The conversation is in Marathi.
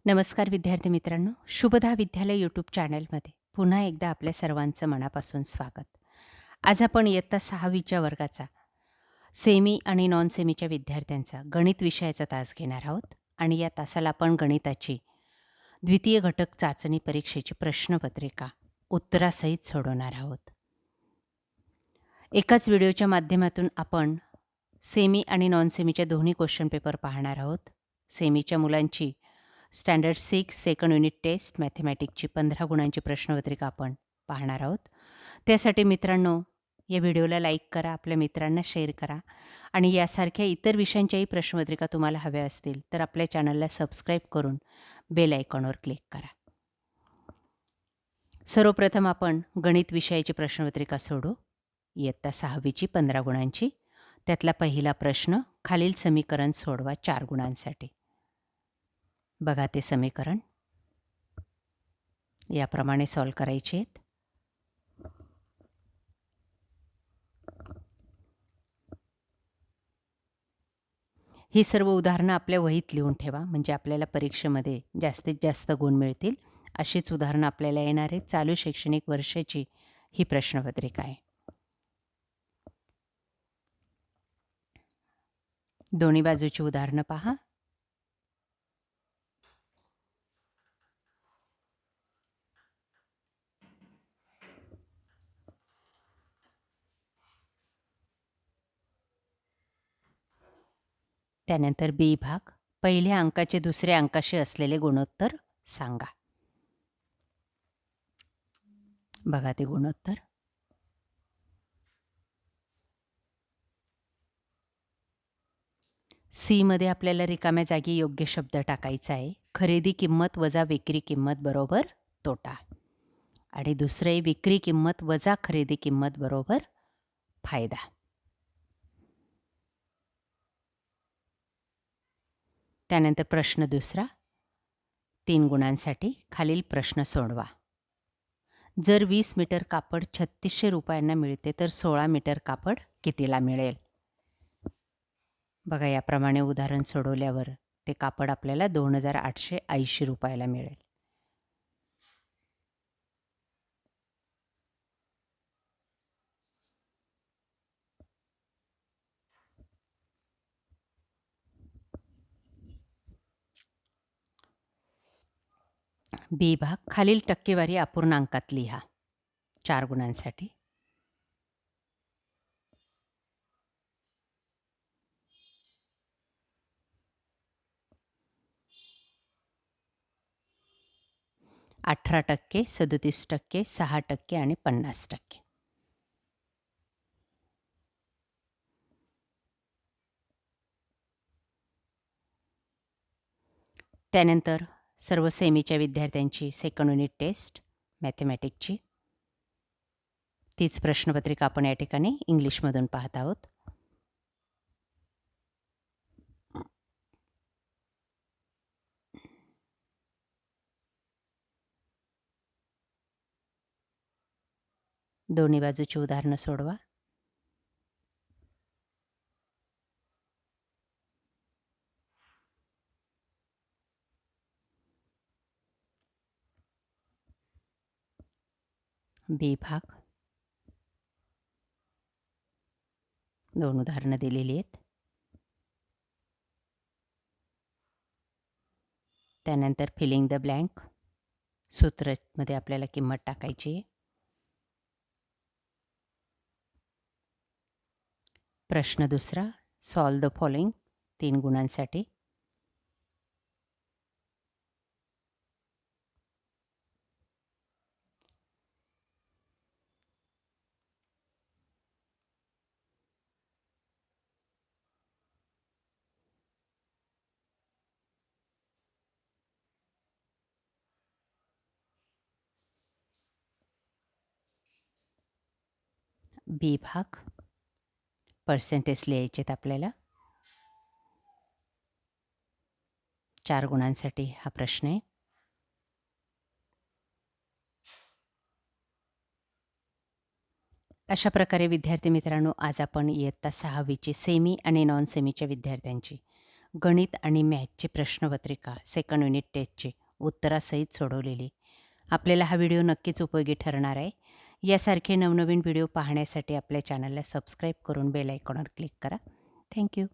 नमस्कार विद्यार्थी मित्रांनो, शुभदा विद्यालय यूट्यूब चॅनलमध्ये पुन्हा एकदा आपल्या सर्वांचं मनापासून स्वागत. आज आपण इयत्ता 6वीच्या वर्गाचा सेमी आणि नॉन सेमीच्या विद्यार्थ्यांचा गणित विषयाचा तास घेणार आहोत आणि या तासाला आपण गणिताची द्वितीय घटक चाचणी परीक्षेची प्रश्नपत्रिका उत्तरासहित सोडवणार आहोत. एकाच व्हिडिओच्या माध्यमातून आपण सेमी आणि नॉन सेमीच्या दोन्ही क्वेश्चन पेपर पाहणार आहोत. सेमीच्या मुलांची स्टँडर्ड 6 सेकंड युनिट टेस्ट मॅथमॅटिक्सची 15 गुणांची प्रश्नपत्रिका आपण पाहणार आहोत. त्यासाठी मित्रांनो, या व्हिडिओला लाईक करा, आपल्या मित्रांना शेअर करा आणि यासारख्या इतर विषयांच्याही प्रश्नपत्रिका तुम्हाला हव्या असतील तर आपल्या चॅनलला सबस्क्राईब करून बेल आयकॉनवर क्लिक करा. सर्वप्रथम आपण गणित विषयाची प्रश्नपत्रिका सोडवू. इयत्ता 6वीची 15 गुणांची. त्यातला पहिला प्रश्न, खालील समीकरण सोडवा 4 गुणांसाठी. बघा ते समीकरण याप्रमाणे सॉल्व करायचे आहेत. ही सर्व उदाहरणं आपल्या वहीत लिहून ठेवा, म्हणजे आपल्याला परीक्षेमध्ये जास्तीत जास्त गुण मिळतील. अशीच उदाहरणं आपल्याला येणार आहेत. चालू शैक्षणिक वर्षाची ही प्रश्नपत्रिका आहे. दोन्ही बाजूची उदाहरणं पहा. त्यानंतर बी भाग, पहिल्या अंकाचे दुसऱ्या अंकाशी असलेले गुणोत्तर सांगा. बघा ते गुणोत्तर. सी मध्ये आपल्याला रिकाम्या जागी योग्य शब्द टाकायचा आहे. खरेदी किंमत वजा विक्री किंमत बरोबर तोटा. आणि दुसरे विक्री किंमत वजा खरेदी किंमत बरोबर फायदा. त्यानंतर प्रश्न दुसरा, 3 गुणांसाठी. खालील प्रश्न सोडवा. जर 20 मीटर कापड 3600 रुपयांना मिळते तर 16 मीटर कापड कितीला मिळेल? बघा याप्रमाणे उदाहरण सोडवल्यावर ते कापड आपल्याला 2880 रुपयाला मिळेल. बी भाग, खालील टक्केवारी अपूर्णांकात लिहा 4 गुणांसाठी. अठरा 18%, 37%, 6% आणि 50%. त्यानंतर सर्व सेमीच्या विद्यार्थ्यांची सेकंड युनिट टेस्ट मॅथमॅटिक्सची तीच प्रश्नपत्रिका आपण या ठिकाणी इंग्लिशमधून पाहत आहोत. दोन्ही बाजूची उदाहरणं सोडवा. बी भाग, 2 उदाहरणं दिलेली आहेत. त्यानंतर फिलिंग द ब्लँक, सूत्रामध्ये आपल्याला किंमत टाकायची आहे. प्रश्न दुसरा, सॉल्व द फॉलोइंग 3 गुणांसाठी. बी भाग, पर्सेंटेज लिहायचे आहेत आपल्याला. 4 गुणांसाठी हा प्रश्न आहे. अशा प्रकारे विद्यार्थी मित्रांनो, आज आपण इयत्ता 6वीची सेमी आणि नॉन सेमीच्या विद्यार्थ्यांची गणित आणि मॅथची प्रश्नपत्रिका सेकंड युनिट टेस्टची उत्तरासहित सोडवलेली. आपल्याला हा व्हिडिओ नक्कीच उपयोगी ठरणार आहे. यासारखे नवनवीन व्हिडिओ पाहण्यासाठी आपल्या चॅनलला सबस्क्राईब करून बेल आयकॉनवर क्लिक करा. थँक्यू.